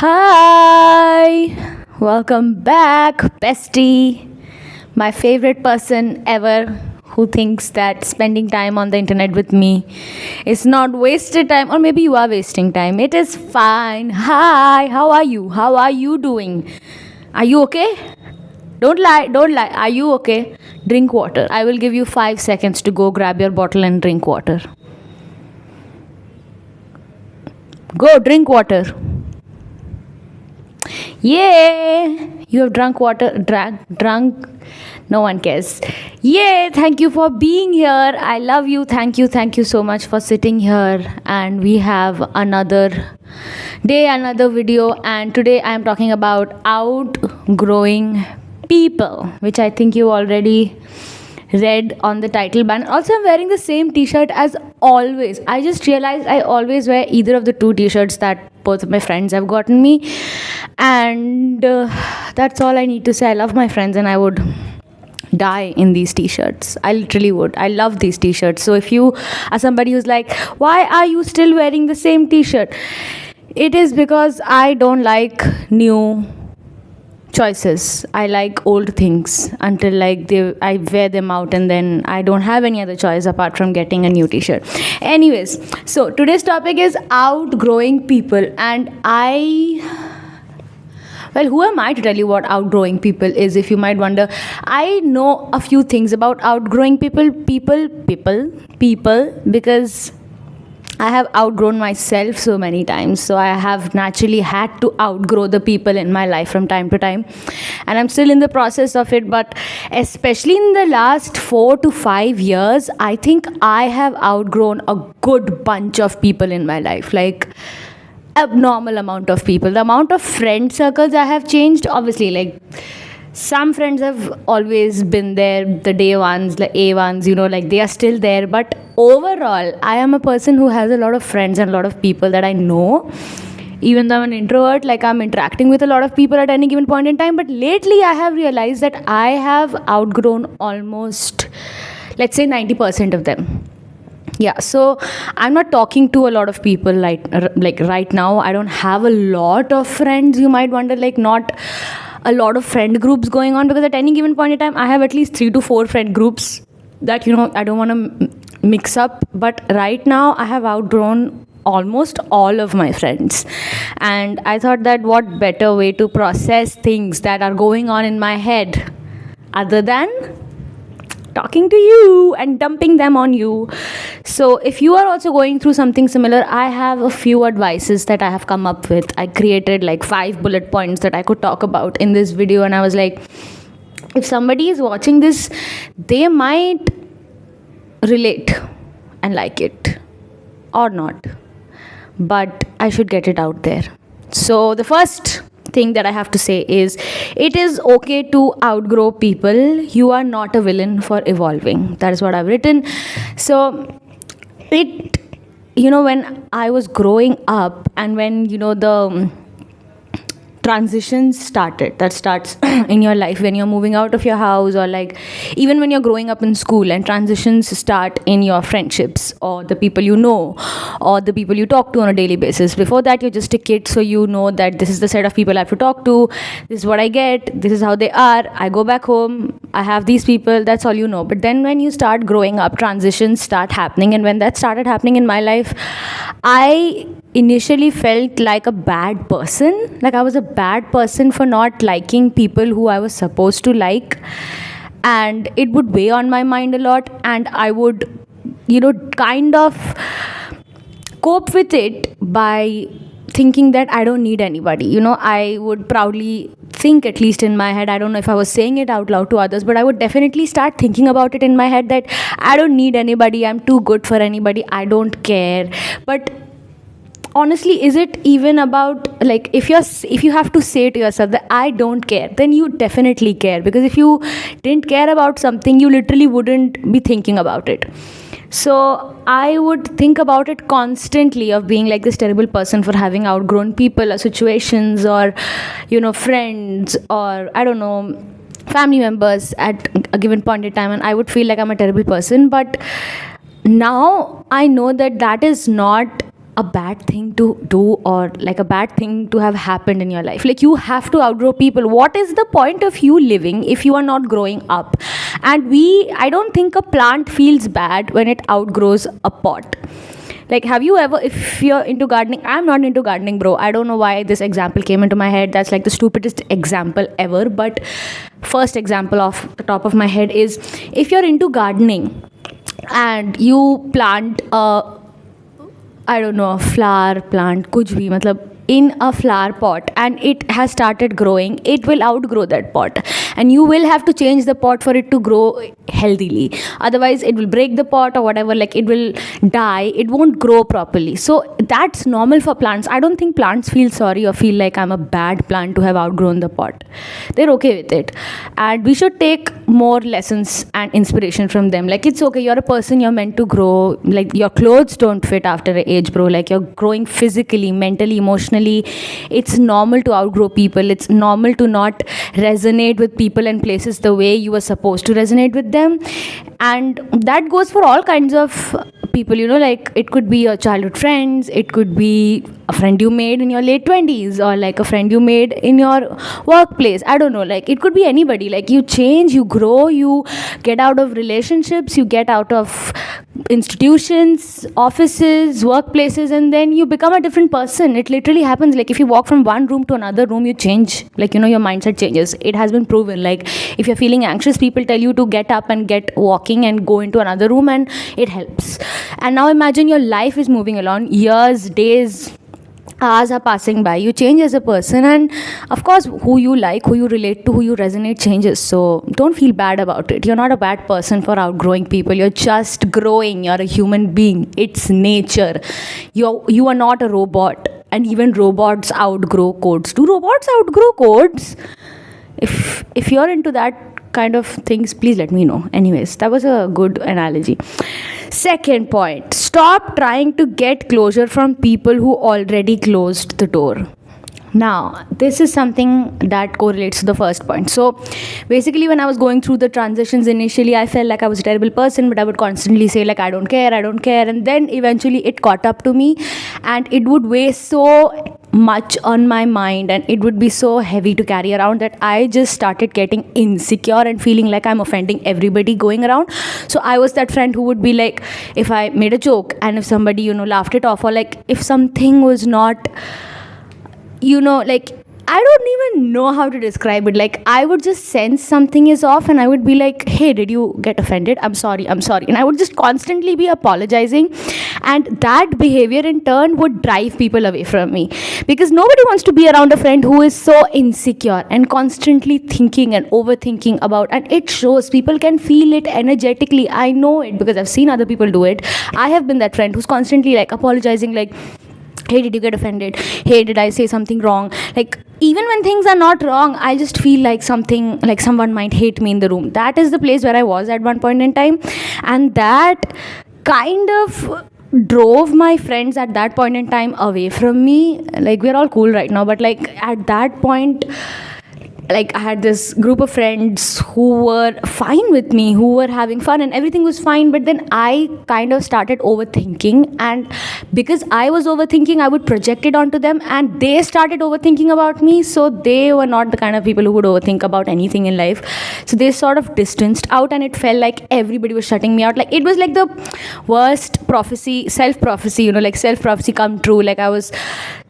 Hi, welcome back, bestie. My favorite person ever who thinks that spending time on the internet with me is not wasted time, or maybe you are wasting time. It is fine. Hi, how are you? How are you doing? Are you okay? Don't lie, don't lie. Are you okay? Drink water. I will give you 5 seconds to go grab your bottle and drink water. Go drink water. Yay! You have drunk water. Drunk. No one cares. Yay! Thank you for being here. I love you. Thank you so much for sitting here. And we have another day, another video. And today I am talking about outgrowing people, which I think you already read on the title banner. Also, I'm wearing the same t-shirt as always. I just realized I always wear either of the two t-shirts that both of my friends have gotten me, and that's all I need to say. I love my friends and I would die in these t-shirts. I literally would. I love these t-shirts. So if you are somebody who's like, why are you still wearing the same t-shirt, it is because I don't like new choices. I like old things until I wear them out, and then I don't have any other choice apart from getting a new t-shirt. Anyways, so today's topic is outgrowing people, and who am I to tell you what outgrowing people is, if you might wonder. I know a few things about outgrowing people, because I have outgrown myself so many times. So I have naturally had to outgrow the people in my life from time to time. And I'm still in the process of it. But especially in the last 4 to 5 years, I think I have outgrown a good bunch of people in my life. Like, abnormal amount of people. The amount of friend circles I have changed, obviously, like, some friends have always been there, the day ones, the A ones, they are still there. But overall, I am a person who has a lot of friends and a lot of people that I know. Even though I'm an introvert, I'm interacting with a lot of people at any given point in time. But lately, I have realized that I have outgrown almost, let's say, 90% of them. Yeah, so I'm not talking to a lot of people like right now. I don't have a lot of friends. You might wonder, not a lot of friend groups going on, because at any given point in time I have at least 3 to 4 friend groups that I don't want to mix up. But right now I have outgrown almost all of my friends, and I thought that what better way to process things that are going on in my head other than talking to you and dumping them on you. So if you are also going through something similar, I have a few advices that I have come up with. I created 5 bullet points that I could talk about in this video, and I was like, if somebody is watching this, they might relate and like it or not, but I should get it out there. So the first thing that I have to say is, it is okay to outgrow people. You are not a villain for evolving. That is what I've written. So when I was growing up, and when the transitions started, that starts in your life when you're moving out of your house, or even when you're growing up in school, and transitions start in your friendships, or the people you know, or the people you talk to on a daily basis. Before that, you're just a kid, so you know that this is the set of people I have to talk to, this is what I get, this is how they are. I go back home, I have these people, that's all you know. But then when you start growing up, transitions start happening, and when that started happening in my life, I initially felt like a bad person. I was a bad person for not liking people who I was supposed to like, and it would weigh on my mind a lot, and I would kind of cope with it by thinking that I don't need anybody. I would proudly think, at least in my head, I don't know if I was saying it out loud to others, but I would definitely start thinking about it in my head, that I don't need anybody, I'm too good for anybody, I don't care. But honestly, is it even about, if you have to say to yourself that I don't care, then you definitely care, because if you didn't care about something, you literally wouldn't be thinking about it. So I would think about it constantly, of being like this terrible person for having outgrown people or situations, or friends, or I don't know, family members at a given point in time, and I would feel like I'm a terrible person. But now I know that is not a bad thing to do, or like a bad thing to have happened in your life. Like, you have to outgrow people. What is the point of you living if you are not growing up? And I don't think a plant feels bad when it outgrows a pot. Like, have you ever, if you're into gardening, I'm not into gardening, bro. I don't know why this example came into my head. That's like the stupidest example ever. But first example off the top of my head is, if you're into gardening and you plant a, I don't know, a flower plant, kuch bhi, matlab, in a flower pot, and it has started growing, it will outgrow that pot, and you will have to change the pot for it to grow healthily. Otherwise it will break the pot or whatever, like it will die, it won't grow properly. So that's normal for plants. I don't think plants feel sorry or feel like I'm a bad plant to have outgrown the pot. They're okay with it, and we should take more lessons and inspiration from them. Like, it's okay, you're a person, you're meant to grow. Like, your clothes don't fit after an age, bro. Like, you're growing physically, mentally, emotionally. It's normal to outgrow people. It's normal to not resonate with people and places the way you were supposed to resonate with them. And that goes for all kinds of people, you know, like it could be your childhood friends, it could be a friend you made in your late 20s, or like a friend you made in your workplace. I don't know, like it could be anybody. Like, you change, you grow, you get out of relationships, you get out of institutions, offices, workplaces, and then you become a different person. It literally happens. Like, if you walk from one room to another room, you change. Like, you know, your mindset changes. It has been proven. Like, if you're feeling anxious, people tell you to get up and get walking and go into another room, and it helps. And now imagine your life is moving along, years, days, hours are passing by, you change as a person, and of course who you like, who you relate to, who you resonate changes. So don't feel bad about it. You're not a bad person for outgrowing people. You're just growing. You're a human being. It's nature. You are not a robot, and even robots outgrow codes. Do robots outgrow codes? If you're into that kind of things, please let me know. Anyways, that was a good analogy. Second point, stop trying to get closure from people who already closed the door. Now, this is something that correlates to the first point. So basically, when I was going through the transitions initially, I felt like I was a terrible person, but I would constantly say like, I don't care. And then eventually it caught up to me, and it would weigh so much on my mind, and it would be so heavy to carry around, that I just started getting insecure and feeling like I'm offending everybody going around. So I was that friend who would be like, if I made a joke and if somebody, you know, laughed it off, or like if something was not, you know, like, I don't even know how to describe it. Like, I would just sense something is off, and I would be like, hey, did you get offended? I'm sorry. And I would just constantly be apologizing. And that behavior in turn would drive people away from me, because nobody wants to be around a friend who is so insecure and constantly thinking and overthinking about, and it shows. People can feel it energetically. I know it because I've seen other people do it. I have been that friend who's constantly like apologizing, like, hey, did you get offended? Hey, did I say something wrong? Like, even when things are not wrong, I just feel like something, like someone might hate me in the room. That is the place where I was at one point in time. And that kind of drove my friends at that point in time away from me. Like, we're all cool right now, but like at that point, like, I had this group of friends who were fine with me, who were having fun, and everything was fine. But then I kind of started overthinking, and because I was overthinking, I would project it onto them, and they started overthinking about me. So they were not the kind of people who would overthink about anything in life. So they sort of distanced out, and it felt like everybody was shutting me out. Like, it was like the worst prophecy, self-prophecy, you know, like self-prophecy come true. Like, I was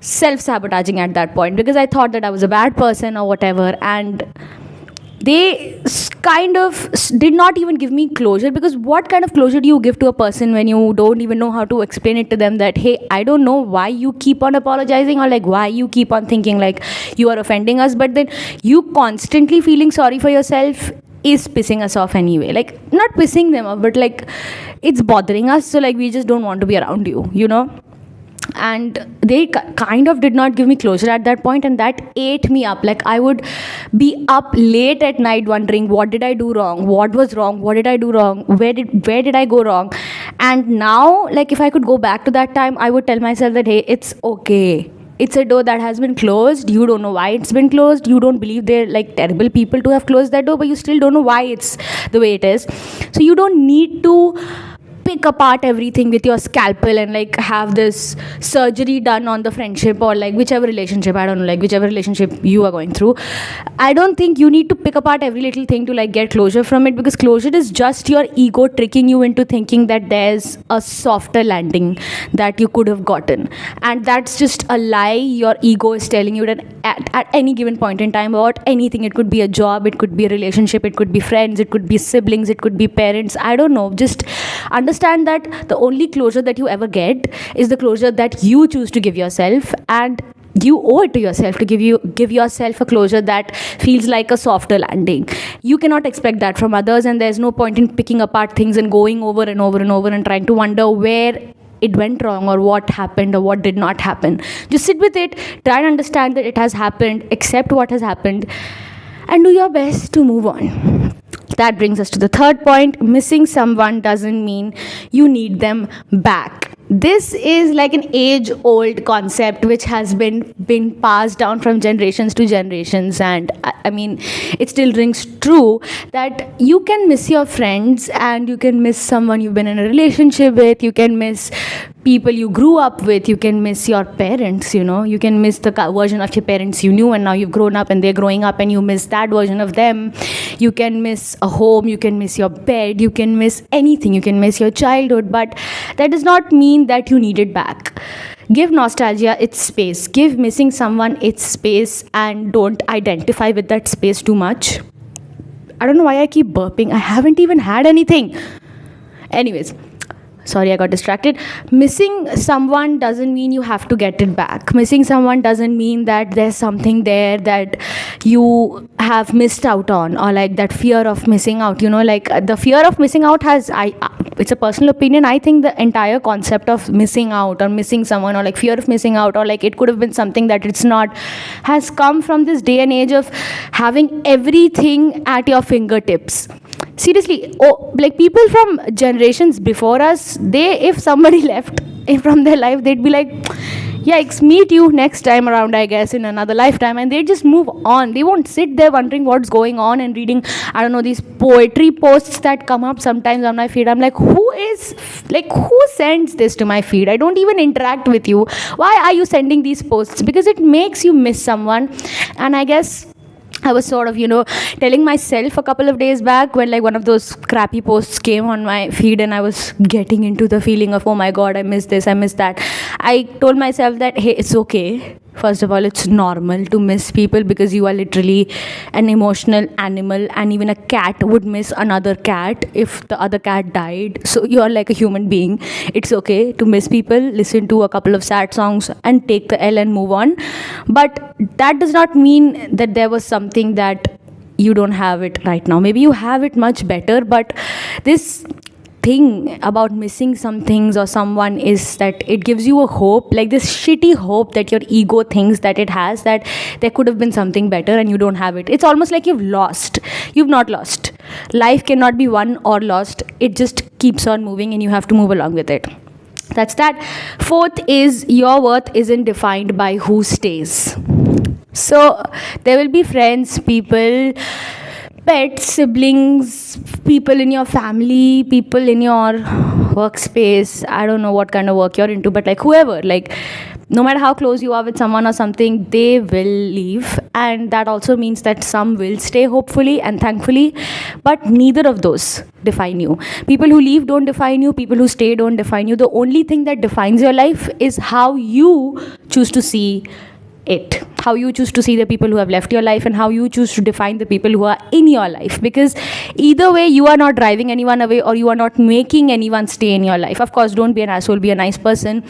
self-sabotaging at that point, because I thought that I was a bad person or whatever. And they kind of did not even give me closure, because what kind of closure do you give to a person when you don't even know how to explain it to them that, hey, I don't know why you keep on apologizing, or like why you keep on thinking like you are offending us, but then you constantly feeling sorry for yourself is pissing us off anyway. Like, not pissing them off, but like it's bothering us, so like we just don't want to be around you, you know. And they kind of did not give me closure at that point, and that ate me up. Like, I would be up late at night wondering, what did I do wrong, what was wrong, what did I do wrong, where did I go wrong. And now, like, if I could go back to that time, I would tell myself that, hey, it's okay, it's a door that has been closed. You don't know why it's been closed. You don't believe they're like terrible people to have closed that door, but you still don't know why it's the way it is. So you don't need to pick apart everything with your scalpel and like have this surgery done on the friendship or like whichever relationship, I don't know, like whichever relationship you are going through. I don't think you need to pick apart every little thing to like get closure from it, because closure is just your ego tricking you into thinking that there's a softer landing that you could have gotten. And that's just a lie. Your ego is telling you that at any given point in time about anything. It could be a job, it could be a relationship, it could be friends, it could be siblings, it could be parents, I don't know. Just understand that the only closure that you ever get is the closure that you choose to give yourself, and you owe it to yourself to give yourself a closure that feels like a softer landing. You cannot expect that from others, and there's no point in picking apart things and going over and over and over and trying to wonder where it went wrong or what happened or what did not happen. Just sit with it, try and understand that it has happened, accept what has happened, and do your best to move on. That brings us to the third point. Missing someone doesn't mean you need them back. This is like an age-old concept which has been passed down from generations to generations, and I mean, it still rings true that you can miss your friends and you can miss someone you've been in a relationship with, you can miss people you grew up with, you can miss your parents, you can miss the version of your parents you knew and now you've grown up and they're growing up and you miss that version of them. You can miss a home, you can miss your bed, you can miss anything, you can miss your childhood, but that does not mean that you need it back. Give nostalgia its space, give missing someone its space, and don't identify with that space too much. I don't know why I keep burping, I haven't even had anything. Anyways, sorry, I got distracted. Missing someone doesn't mean you have to get it back. Missing someone doesn't mean that there's something there that you have missed out on, or like that fear of missing out. Like the fear of missing out it's a personal opinion. I think the entire concept of missing out or missing someone or like fear of missing out or like it could have been something that it's not, has come from this day and age of having everything at your fingertips. Seriously, like people from generations before us, if somebody left from their life, they'd be like, yikes, meet you next time around, I guess, in another lifetime, and they just move on. They won't sit there wondering what's going on and reading, I don't know, these poetry posts that come up sometimes on my feed. I'm like, who sends this to my feed? I don't even interact with you. Why are you sending these posts? Because it makes you miss someone. And I guess I was sort of, telling myself a couple of days back when like one of those crappy posts came on my feed and I was getting into the feeling of, oh my God, I miss this, I miss that. I told myself that, hey, it's okay. First of all, it's normal to miss people because you are literally an emotional animal, and even a cat would miss another cat if the other cat died. So you are like a human being. It's okay to miss people, listen to a couple of sad songs and take the L and move on. But that does not mean that there was something that you don't have it right now. Maybe you have it much better, but this thing about missing some things or someone is that it gives you a hope, like this shitty hope that your ego thinks that it has, that there could have been something better and you don't have it. It's almost like you've lost. You've not lost. Life cannot be won or lost. It just keeps on moving and you have to move along with it. That's that. Fourth is, your worth isn't defined by who stays. So there will be friends, people, pets, siblings, people in your family, people in your workspace. I don't know what kind of work you're into, but like whoever, like no matter how close you are with someone or something, they will leave. And that also means that some will stay, hopefully and thankfully, but neither of those define you. People who leave don't define you. People who stay don't define you. The only thing that defines your life is how you choose to see it, how you choose to see the people who have left your life, and how you choose to define the people who are in your life. Because either way, you are not driving anyone away or you are not making anyone stay in your life. Of course, don't be an asshole, be a nice person.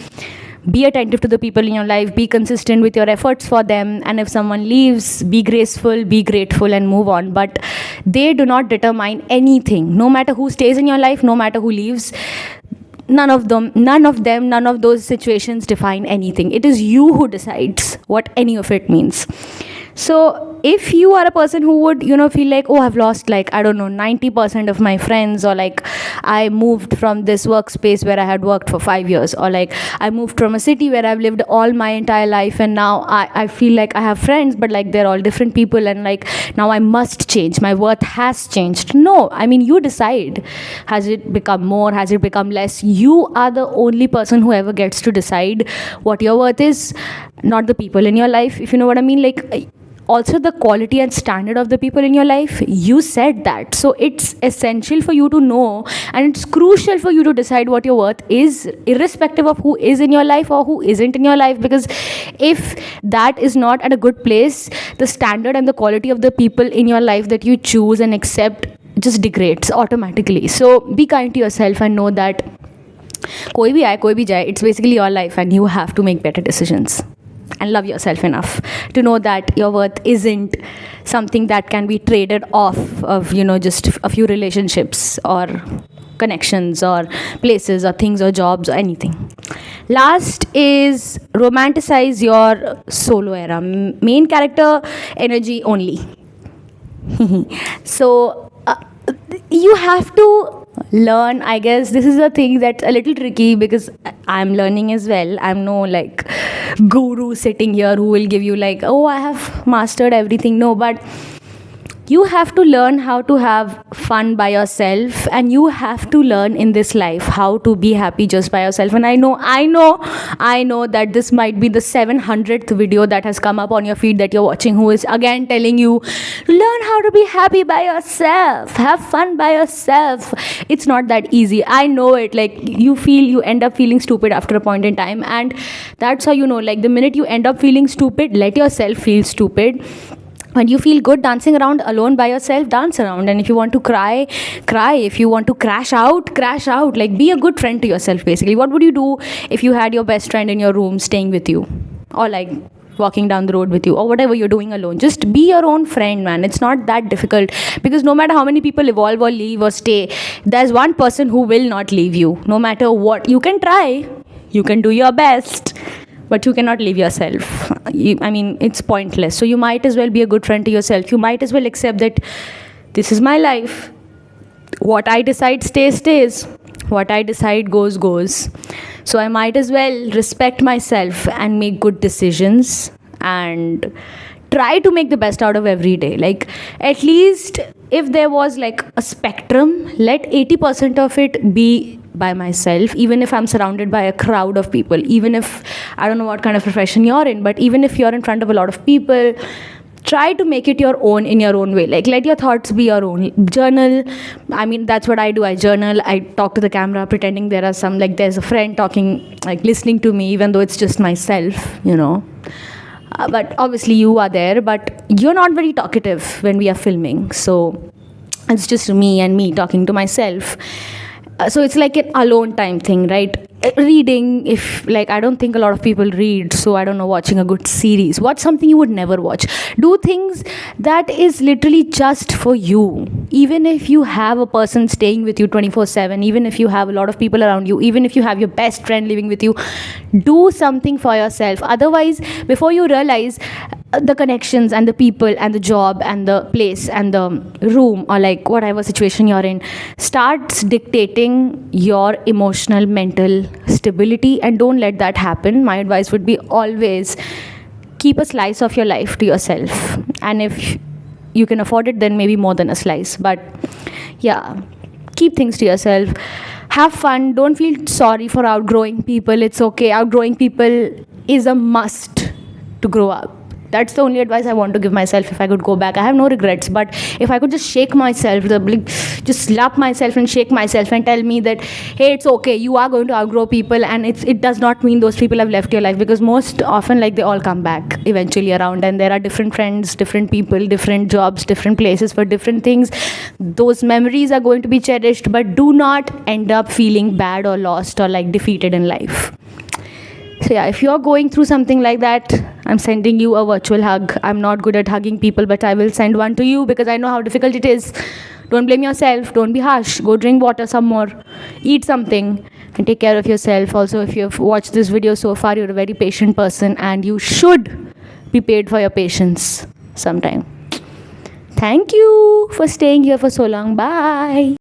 Be attentive to the people in your life, be consistent with your efforts for them, and if someone leaves, be graceful, be grateful, and move on. But they do not determine anything. No matter who stays in your life, no matter who leaves, none of those situations define anything. It is you who decides what any of it means. So if you are a person who would, feel like, oh, I've lost, like, I don't know, 90% of my friends, or like I moved from this workspace where I had worked for 5 years, or like I moved from a city where I've lived all my entire life, and now I feel like I have friends, but like they're all different people, and like now I must change, my worth has changed. No, I mean, you decide. Has it become more? Has it become less? You are the only person who ever gets to decide what your worth is, not the people in your life, if you know what I mean. Like, also the quality and standard of the people in your life, you said that. So it's essential for you to know, and it's crucial for you to decide what your worth is, irrespective of who is in your life or who isn't in your life. Because if that is not at a good place, the standard and the quality of the people in your life that you choose and accept just degrades automatically. So be kind to yourself and know that koi bhi aaye, koi bhi jaye, it's basically your life, and you have to make better decisions. And love yourself enough to know that your worth isn't something that can be traded off of, just a few relationships or connections or places or things or jobs or anything. Last is romanticize your solo era. Main character energy only. So you have to learn, I guess. This is a thing that's a little tricky because I'm learning as well. I'm no like guru sitting here who will give you like, oh, I have mastered everything. No, but you have to learn how to have fun by yourself, and you have to learn in this life how to be happy just by yourself. And I know that this might be the 700th video that has come up on your feed that you're watching, who is again telling you, learn how to be happy by yourself, have fun by yourself. It's not that easy. I know it. Like, you end up feeling stupid after a point in time, and that's how like the minute you end up feeling stupid, let yourself feel stupid. When you feel good dancing around alone by yourself, dance around. And if you want to cry, cry. If you want to crash out, crash out. Like, be a good friend to yourself, basically. What would you do if you had your best friend in your room staying with you, or like walking down the road with you, or whatever you're doing alone? Just be your own friend, man. It's not that difficult, because no matter how many people evolve or leave or stay, there's one person who will not leave you, no matter what. You can try, you can do your best, but you cannot leave yourself. It's pointless. So you might as well be a good friend to yourself. You might as well accept that this is my life. What I decide stays. What I decide goes. So I might as well respect myself and make good decisions and try to make the best out of every day. Like, at least if there was like a spectrum, let 80% of it be by myself, even if I'm surrounded by a crowd of people, even if I don't know what kind of profession you're in, but even if you're in front of a lot of people, try to make it your own in your own way. Like, let your thoughts be your own. Journal. That's what I do. I journal. I talk to the camera pretending there's a friend talking, like listening to me, even though it's just myself, but obviously you are there, but you're not very talkative when we are filming. So it's just me talking to myself. So it's like an alone time thing, right? Reading, if I don't think a lot of people read, so I don't know, watching a good series. Watch something you would never watch. Do things that is literally just for you. Even if you have a person staying with you 24/7, even if you have a lot of people around you, even if you have your best friend living with you, do something for yourself. Otherwise, before you realize, the connections and the people and the job and the place and the room, or like whatever situation you're in, starts dictating your emotional, mental stability, and don't let that happen. My advice would be always keep a slice of your life to yourself, and if you can afford it, then maybe more than a slice. But yeah, keep things to yourself. Have fun. Don't feel sorry for outgrowing people. It's okay. Outgrowing people is a must to grow up. That's the only advice I want to give myself. If I could go back, I have no regrets, but if I could just shake myself, just slap myself and shake myself and tell me that, hey, it's okay, you are going to outgrow people, and it does not mean those people have left your life, because most often they all come back eventually around, and there are different friends, different people, different jobs, different places for different things. Those memories are going to be cherished, but do not end up feeling bad or lost or defeated in life. So yeah, if you're going through something like that, I'm sending you a virtual hug. I'm not good at hugging people, but I will send one to you because I know how difficult it is. Don't blame yourself. Don't be harsh. Go drink water some more. Eat something and take care of yourself. Also, if you've watched this video so far, you're a very patient person and you should be paid for your patience. sometime. Thank you for staying here for so long. Bye.